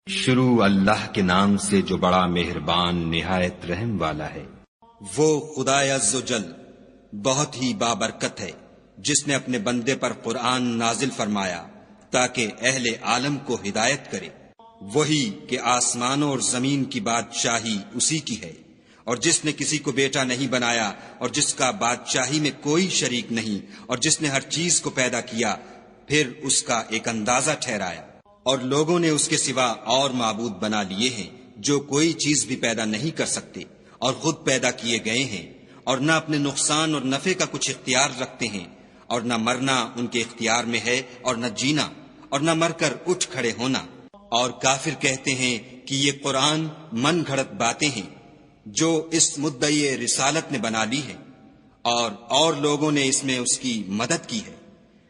شروع اللہ کے نام سے جو بڑا مہربان نہایت رحم والا ہے۔ وہ خدائے عز و جل بہت ہی بابرکت ہے جس نے اپنے بندے پر قرآن نازل فرمایا تاکہ اہل عالم کو ہدایت کرے۔ وہی کہ آسمانوں اور زمین کی بادشاہی اسی کی ہے، اور جس نے کسی کو بیٹا نہیں بنایا، اور جس کا بادشاہی میں کوئی شریک نہیں، اور جس نے ہر چیز کو پیدا کیا پھر اس کا ایک اندازہ ٹھہرایا۔ اور لوگوں نے اس کے سوا اور معبود بنا لیے ہیں جو کوئی چیز بھی پیدا نہیں کر سکتے اور خود پیدا کیے گئے ہیں، اور نہ اپنے نقصان اور نفع کا کچھ اختیار رکھتے ہیں، اور نہ مرنا ان کے اختیار میں ہے اور نہ جینا، اور نہ مر کر اٹھ کھڑے ہونا۔ اور کافر کہتے ہیں کہ یہ قرآن من گھڑت باتیں ہیں جو اس مدعی رسالت نے بنا لی ہے، اور لوگوں نے اس میں اس کی مدد کی ہے۔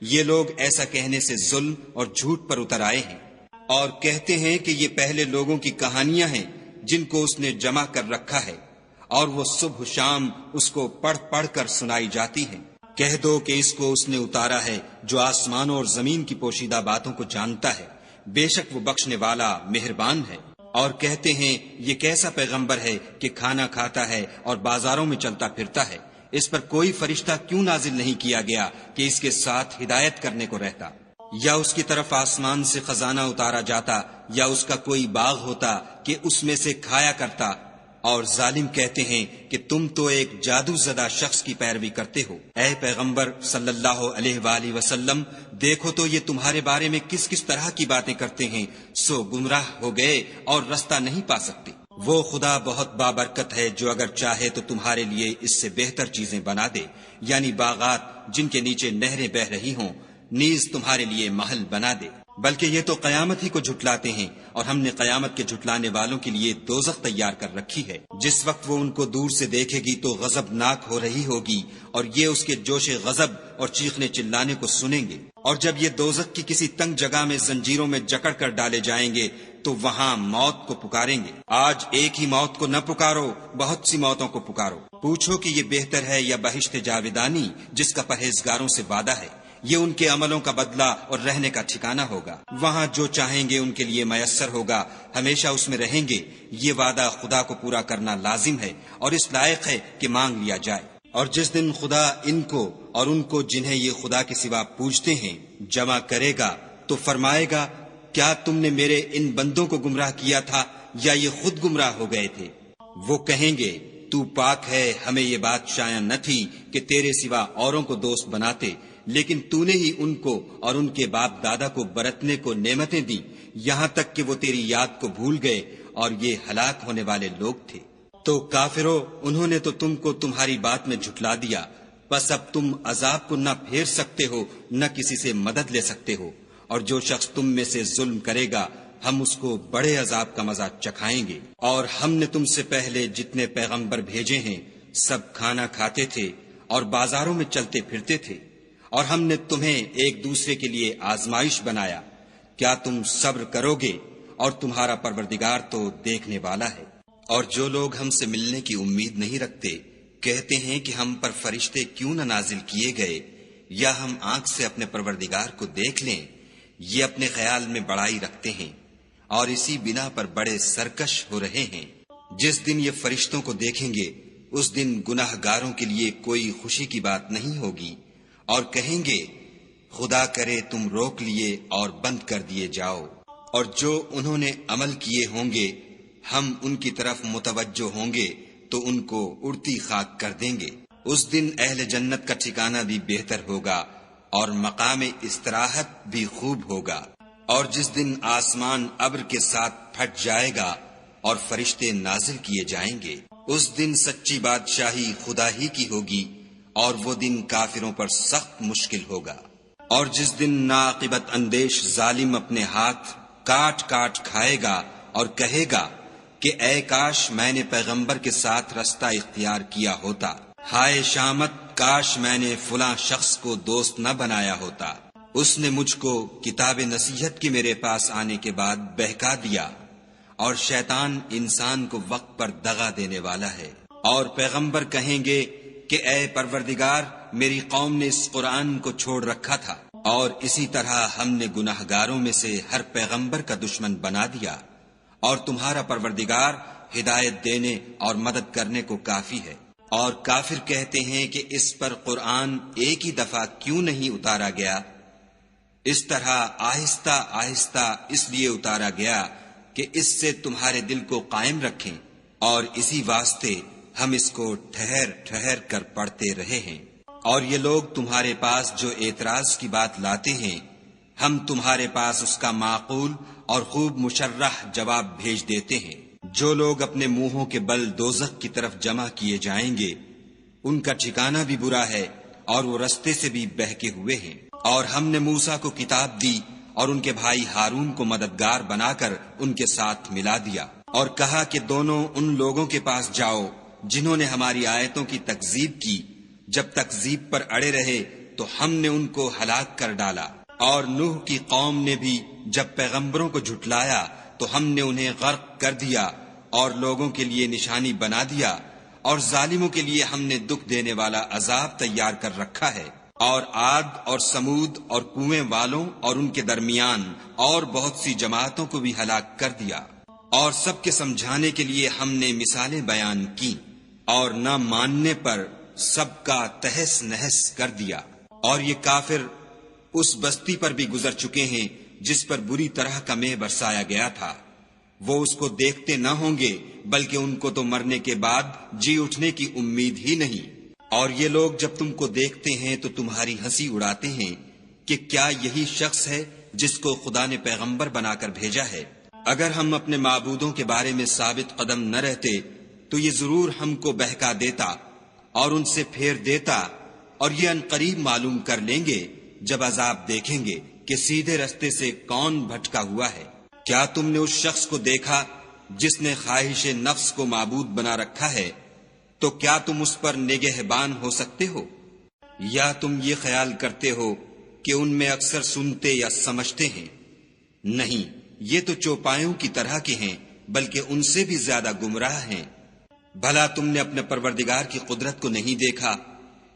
یہ لوگ ایسا کہنے سے ظلم اور جھوٹ پر اتر آئے ہیں، اور کہتے ہیں کہ یہ پہلے لوگوں کی کہانیاں ہیں جن کو اس نے جمع کر رکھا ہے، اور وہ صبح شام اس کو پڑھ پڑھ کر سنائی جاتی ہیں۔ کہہ دو کہ اس کو اس نے اتارا ہے جو آسمانوں اور زمین کی پوشیدہ باتوں کو جانتا ہے، بے شک وہ بخشنے والا مہربان ہے۔ اور کہتے ہیں یہ کیسا پیغمبر ہے کہ کھانا کھاتا ہے اور بازاروں میں چلتا پھرتا ہے، اس پر کوئی فرشتہ کیوں نازل نہیں کیا گیا کہ اس کے ساتھ ہدایت کرنے کو رہتا؟ یا اس کی طرف آسمان سے خزانہ اتارا جاتا، یا اس کا کوئی باغ ہوتا کہ اس میں سے کھایا کرتا۔ اور ظالم کہتے ہیں کہ تم تو ایک جادو زدہ شخص کی پیروی کرتے ہو۔ اے پیغمبر صلی اللہ علیہ وآلہ وسلم، دیکھو تو یہ تمہارے بارے میں کس کس طرح کی باتیں کرتے ہیں، سو گمراہ ہو گئے اور رستہ نہیں پا سکتے۔ وہ خدا بہت بابرکت ہے جو اگر چاہے تو تمہارے لیے اس سے بہتر چیزیں بنا دے، یعنی باغات جن کے نیچے نہریں بہ رہی ہوں، نیز تمہارے لیے محل بنا دے۔ بلکہ یہ تو قیامت ہی کو جھٹلاتے ہیں، اور ہم نے قیامت کے جھٹلانے والوں کے لیے دوزخ تیار کر رکھی ہے۔ جس وقت وہ ان کو دور سے دیکھے گی تو غضبناک ہو رہی ہوگی، اور یہ اس کے جوش غضب اور چیخنے چلانے کو سنیں گے۔ اور جب یہ دوزخ کی کسی تنگ جگہ میں زنجیروں میں جکڑ کر ڈالے جائیں گے تو وہاں موت کو پکاریں گے۔ آج ایک ہی موت کو نہ پکارو، بہت سی موتوں کو پکارو۔ پوچھو کہ یہ بہتر ہے یا بہشت جاودانی جس کا پرہیزگاروں سے وعدہ ہے؟ یہ ان کے عملوں کا بدلہ اور رہنے کا ٹھکانہ ہوگا۔ وہاں جو چاہیں گے ان کے لیے میسر ہوگا، ہمیشہ اس میں رہیں گے۔ یہ وعدہ خدا کو پورا کرنا لازم ہے اور اس لائق ہے کہ مانگ لیا جائے۔ اور جس دن خدا ان کو اور ان کو جنہیں یہ خدا کے سوا پوجتے ہیں جمع کرے گا تو فرمائے گا، کیا تم نے میرے ان بندوں کو گمراہ کیا تھا یا یہ خود گمراہ ہو گئے تھے؟ وہ کہیں گے، تو پاک ہے، ہمیں یہ بات شایع نہ تھی کہ تیرے سوا اوروں کو دوست بناتے، لیکن تو نے ہی ان کو اور ان کے باپ دادا کو برتنے کو نعمتیں دی، یہاں تک کہ وہ تیری یاد کو بھول گئے، اور یہ ہلاک ہونے والے لوگ تھے۔ تو کافرو، انہوں نے تو تم کو تمہاری بات میں جھٹلا دیا، بس اب تم عذاب کو نہ پھیر سکتے ہو نہ کسی سے مدد لے سکتے ہو، اور جو شخص تم میں سے ظلم کرے گا ہم اس کو بڑے عذاب کا مزہ چکھائیں گے۔ اور ہم نے تم سے پہلے جتنے پیغمبر بھیجے ہیں سب کھانا کھاتے تھے اور بازاروں میں چلتے پھرتے تھے، اور ہم نے تمہیں ایک دوسرے کے لیے آزمائش بنایا۔ کیا تم صبر کرو گے؟ اور تمہارا پروردگار تو دیکھنے والا ہے۔ اور جو لوگ ہم سے ملنے کی امید نہیں رکھتے کہتے ہیں کہ ہم پر فرشتے کیوں نہ نازل کیے گئے، یا ہم آنکھ سے اپنے پروردگار کو دیکھ لیں۔ یہ اپنے خیال میں بڑائی رکھتے ہیں اور اسی بنا پر بڑے سرکش ہو رہے ہیں۔ جس دن یہ فرشتوں کو دیکھیں گے اس دن گناہ گاروں کے لیے کوئی خوشی کی بات نہیں ہوگی، اور کہیں گے، خدا کرے تم روک لیے اور بند کر دیے جاؤ۔ اور جو انہوں نے عمل کیے ہوں گے ہم ان کی طرف متوجہ ہوں گے تو ان کو اڑتی خاک کر دیں گے۔ اس دن اہل جنت کا ٹھکانہ بھی بہتر ہوگا اور مقام استراحت بھی خوب ہوگا۔ اور جس دن آسمان ابر کے ساتھ پھٹ جائے گا اور فرشتے نازل کیے جائیں گے، اس دن سچی بادشاہی خدا ہی کی ہوگی، اور وہ دن کافروں پر سخت مشکل ہوگا۔ اور جس دن ناعاقبت اندیش ظالم اپنے ہاتھ کاٹ کاٹ کھائے گا اور کہے گا کہ اے کاش میں نے پیغمبر کے ساتھ رستہ اختیار کیا ہوتا، ہائے شامت، کاش میں نے فلاں شخص کو دوست نہ بنایا ہوتا، اس نے مجھ کو کتاب نصیحت کے میرے پاس آنے کے بعد بہکا دیا۔ اور شیطان انسان کو وقت پر دغا دینے والا ہے۔ اور پیغمبر کہیں گے کہ اے پروردگار، میری قوم نے اس قرآن کو چھوڑ رکھا تھا، اور اسی طرح ہم نے گناہگاروں میں سے ہر پیغمبر کا دشمن بنا دیا۔ اور تمہارا پروردگار ہدایت دینے اور مدد کرنے کو کافی ہے۔ اور کافر کہتے ہیں کہ اس پر قرآن ایک ہی دفعہ کیوں نہیں اتارا گیا؟ اس طرح آہستہ آہستہ اس لیے اتارا گیا کہ اس سے تمہارے دل کو قائم رکھیں، اور اسی واسطے ہم اس کو ٹھہر ٹھہر کر پڑھتے رہے ہیں۔ اور یہ لوگ تمہارے پاس جو اعتراض کی بات لاتے ہیں، ہم تمہارے پاس اس کا معقول اور خوب مشرح جواب بھیج دیتے ہیں۔ جو لوگ اپنے منہوں کے بل دوزخ کی طرف جمع کیے جائیں گے، ان کا ٹھکانہ بھی برا ہے اور وہ رستے سے بھی بہکے ہوئے ہیں۔ اور ہم نے موسیٰ کو کتاب دی اور ان کے بھائی ہارون کو مددگار بنا کر ان کے ساتھ ملا دیا، اور کہا کہ دونوں ان لوگوں کے پاس جاؤ جنہوں نے ہماری آیتوں کی تکذیب کی۔ جب تکذیب پر اڑے رہے تو ہم نے ان کو ہلاک کر ڈالا۔ اور نوح کی قوم نے بھی جب پیغمبروں کو جھٹلایا تو ہم نے انہیں غرق کر دیا اور لوگوں کے لیے نشانی بنا دیا، اور ظالموں کے لیے ہم نے دکھ دینے والا عذاب تیار کر رکھا ہے۔ اور عاد اور سمود اور کنویں والوں اور ان کے درمیان اور بہت سی جماعتوں کو بھی ہلاک کر دیا، اور سب کے سمجھانے کے لیے ہم نے مثالیں بیان کی، اور نہ ماننے پر سب کا تہس نہس کر دیا۔ اور یہ کافر اس بستی پر بھی گزر چکے ہیں جس پر بری طرح کا مے برسایا گیا تھا، وہ اس کو دیکھتے نہ ہوں گے بلکہ ان کو تو مرنے کے بعد جی اٹھنے کی امید ہی نہیں۔ اور یہ لوگ جب تم کو دیکھتے ہیں تو تمہاری ہنسی اڑاتے ہیں کہ کیا یہی شخص ہے جس کو خدا نے پیغمبر بنا کر بھیجا ہے؟ اگر ہم اپنے معبودوں کے بارے میں ثابت قدم نہ رہتے تو یہ ضرور ہم کو بہکا دیتا اور ان سے پھیر دیتا، اور یہ عنقریب معلوم کر لیں گے جب عذاب دیکھیں گے کہ سیدھے رستے سے کون بھٹکا ہوا ہے۔ کیا تم نے اس شخص کو دیکھا جس نے خواہش نفس کو معبود بنا رکھا ہے؟ تو کیا تم اس پر نگہبان ہو سکتے ہو؟ یا تم یہ خیال کرتے ہو کہ ان میں اکثر سنتے یا سمجھتے ہیں؟ نہیں، یہ تو چوپایوں کی طرح کے ہیں، بلکہ ان سے بھی زیادہ گمراہ ہیں۔ بھلا تم نے اپنے پروردگار کی قدرت کو نہیں دیکھا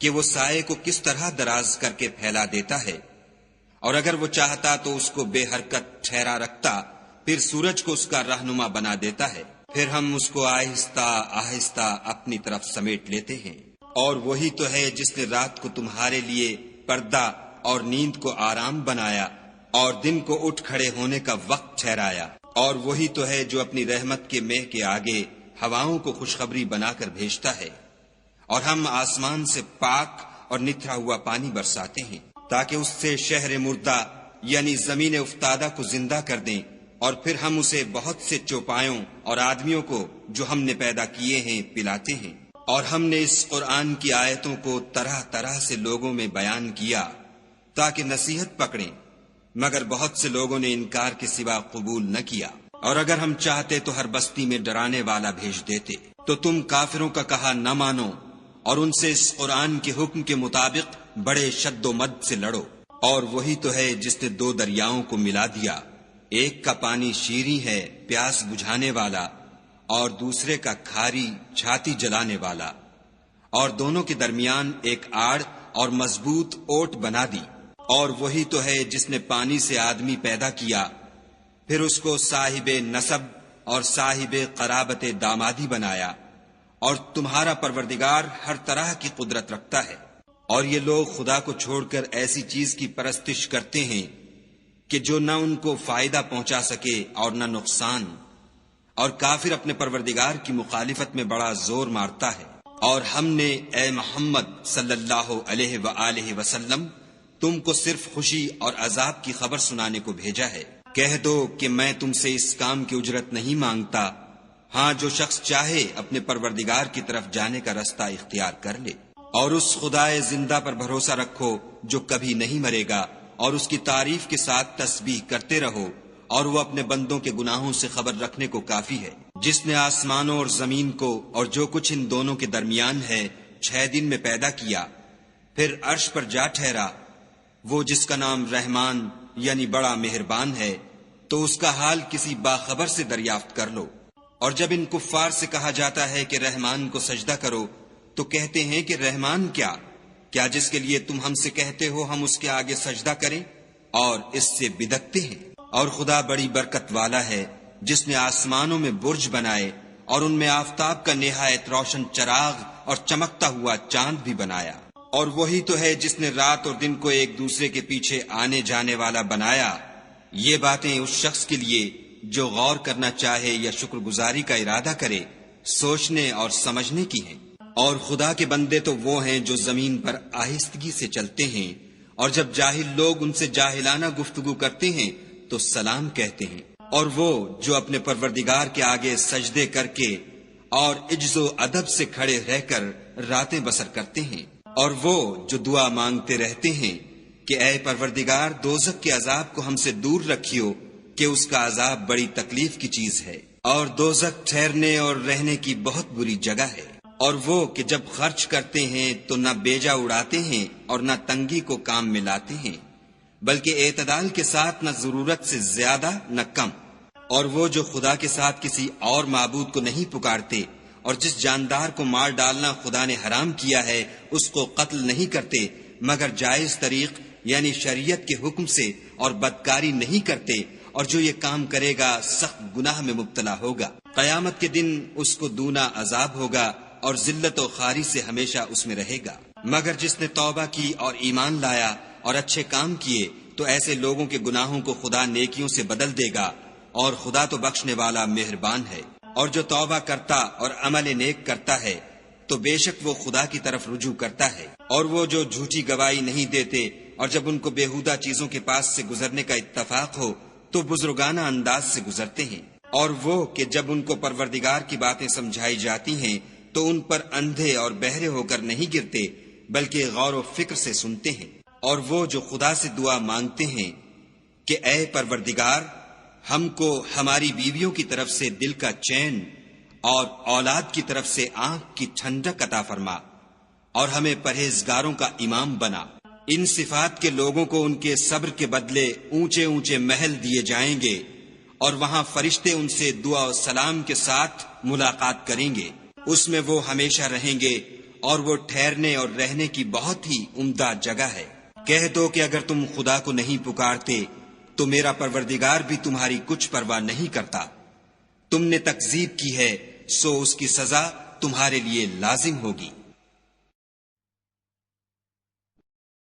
کہ وہ سائے کو کس طرح دراز کر کے پھیلا دیتا ہے؟ اور اگر وہ چاہتا تو اس کو بے حرکت ٹھہرا رکھتا، پھر سورج کو اس کا رہنما بنا دیتا ہے، پھر ہم اس کو آہستہ آہستہ اپنی طرف سمیٹ لیتے ہیں۔ اور وہی تو ہے جس نے رات کو تمہارے لیے پردہ اور نیند کو آرام بنایا اور دن کو اٹھ کھڑے ہونے کا وقت ٹھہرایا۔ اور وہی تو ہے جو اپنی رحمت کے مہ کے آگے ہواؤں کو خوشخبری بنا کر بھیجتا ہے، اور ہم آسمان سے پاک اور نتھرا ہوا پانی برساتے ہیں تاکہ اس سے شہر مردہ یعنی زمین افتادہ کو زندہ کر دیں، اور پھر ہم اسے بہت سے چوپایوں اور آدمیوں کو جو ہم نے پیدا کیے ہیں پلاتے ہیں۔ اور ہم نے اس قرآن کی آیتوں کو طرح طرح سے لوگوں میں بیان کیا تاکہ نصیحت پکڑیں، مگر بہت سے لوگوں نے انکار کے سوا قبول نہ کیا۔ اور اگر ہم چاہتے تو ہر بستی میں ڈرانے والا بھیج دیتے، تو تم کافروں کا کہا نہ مانو اور ان سے اس قرآن کے حکم کے مطابق بڑے شد و مد سے لڑو۔ اور وہی تو ہے جس نے دو دریاؤں کو ملا دیا، ایک کا پانی شیریں ہے پیاس بجھانے والا، اور دوسرے کا کھاری چھاتی جلانے والا، اور دونوں کے درمیان ایک آڑ اور مضبوط اوٹ بنا دی۔ اور وہی تو ہے جس نے پانی سے آدمی پیدا کیا، پھر اس کو صاحب نسب اور صاحب قرابت دامادی بنایا۔ اور تمہارا پروردگار ہر طرح کی قدرت رکھتا ہے۔ اور یہ لوگ خدا کو چھوڑ کر ایسی چیز کی پرستش کرتے ہیں کہ جو نہ ان کو فائدہ پہنچا سکے اور نہ نقصان، اور کافر اپنے پروردگار کی مخالفت میں بڑا زور مارتا ہے۔ اور ہم نے اے محمد صلی اللہ علیہ وآلہ وسلم تم کو صرف خوشی اور عذاب کی خبر سنانے کو بھیجا ہے۔ کہہ دو کہ میں تم سے اس کام کی اجرت نہیں مانگتا، ہاں جو شخص چاہے اپنے پروردگار کی طرف جانے کا رستہ اختیار کر لے۔ اور اس خدائے زندہ پر بھروسہ رکھو جو کبھی نہیں مرے گا، اور اس کی تعریف کے ساتھ تسبیح کرتے رہو، اور وہ اپنے بندوں کے گناہوں سے خبر رکھنے کو کافی ہے۔ جس نے آسمانوں اور زمین کو اور جو کچھ ان دونوں کے درمیان ہے 6 دن میں پیدا کیا، پھر عرش پر جا ٹھہرا، وہ جس کا نام رحمان یعنی بڑا مہربان ہے، تو اس کا حال کسی باخبر سے دریافت کر لو۔ اور جب ان کفار سے کہا جاتا ہے کہ رحمان کو سجدہ کرو تو کہتے ہیں کہ رحمان کیا جس کے لیے تم ہم سے کہتے ہو ہم اس کے آگے سجدہ کریں، اور اس سے بدکتے ہیں۔ اور خدا بڑی برکت والا ہے، جس نے آسمانوں میں برج بنائے اور ان میں آفتاب کا نہایت روشن چراغ اور چمکتا ہوا چاند بھی بنایا، اور وہی تو ہے جس نے رات اور دن کو ایک دوسرے کے پیچھے آنے جانے والا بنایا۔ یہ باتیں اس شخص کے لیے جو غور کرنا چاہے یا شکر گزاری کا ارادہ کرے سوچنے اور سمجھنے کی ہیں۔ اور خدا کے بندے تو وہ ہیں جو زمین پر آہستگی سے چلتے ہیں، اور جب جاہل لوگ ان سے جاہلانہ گفتگو کرتے ہیں تو سلام کہتے ہیں، اور وہ جو اپنے پروردگار کے آگے سجدے کر کے اور عجز و ادب سے کھڑے رہ کر راتیں بسر کرتے ہیں، اور وہ جو دعا مانگتے رہتے ہیں کہ اے پروردگار دوزخ کے عذاب کو ہم سے دور رکھیو کہ اس کا عذاب بڑی تکلیف کی چیز ہے، اور دوزخ ٹھہرنے اور رہنے کی بہت بری جگہ ہے۔ اور وہ کہ جب خرچ کرتے ہیں تو نہ بیجا اڑاتے ہیں اور نہ تنگی کو کام میں لاتے ہیں، بلکہ اعتدال کے ساتھ نہ ضرورت سے زیادہ نہ کم۔ اور وہ جو خدا کے ساتھ کسی اور معبود کو نہیں پکارتے، اور جس جاندار کو مار ڈالنا خدا نے حرام کیا ہے اس کو قتل نہیں کرتے مگر جائز طریق یعنی شریعت کے حکم سے، اور بدکاری نہیں کرتے، اور جو یہ کام کرے گا سخت گناہ میں مبتلا ہوگا۔ قیامت کے دن اس کو دونا عذاب ہوگا اور ذلت و خواری سے ہمیشہ اس میں رہے گا۔ مگر جس نے توبہ کی اور ایمان لایا اور اچھے کام کیے تو ایسے لوگوں کے گناہوں کو خدا نیکیوں سے بدل دے گا، اور خدا تو بخشنے والا مہربان ہے۔ اور جو توبہ کرتا اور عمل نیک کرتا ہے تو بے شک وہ خدا کی طرف رجوع کرتا ہے۔ اور وہ جو جھوٹی گواہی نہیں دیتے اور جب ان کو بےہودہ چیزوں کے پاس سے گزرنے کا اتفاق ہو تو بزرگانہ انداز سے گزرتے ہیں۔ اور وہ کہ جب ان کو پروردگار کی باتیں سمجھائی جاتی ہیں تو ان پر اندھے اور بہرے ہو کر نہیں گرتے بلکہ غور و فکر سے سنتے ہیں۔ اور وہ جو خدا سے دعا مانگتے ہیں کہ اے پروردگار ہم کو ہماری بیویوں کی طرف سے دل کا چین اور اولاد کی طرف سے آنکھ کی ٹھنڈک عطا فرما، اور ہمیں پرہیزگاروں کا امام بنا۔ ان صفات کے لوگوں کو ان کے صبر کے بدلے اونچے اونچے محل دیے جائیں گے، اور وہاں فرشتے ان سے دعا و سلام کے ساتھ ملاقات کریں گے۔ اس میں وہ ہمیشہ رہیں گے، اور وہ ٹھہرنے اور رہنے کی بہت ہی عمدہ جگہ ہے۔ کہہ دو کہ اگر تم خدا کو نہیں پکارتے تو میرا پروردگار بھی تمہاری کچھ پرواہ نہیں کرتا۔ تم نے تکذیب کی ہے سو اس کی سزا تمہارے لیے لازم ہوگی۔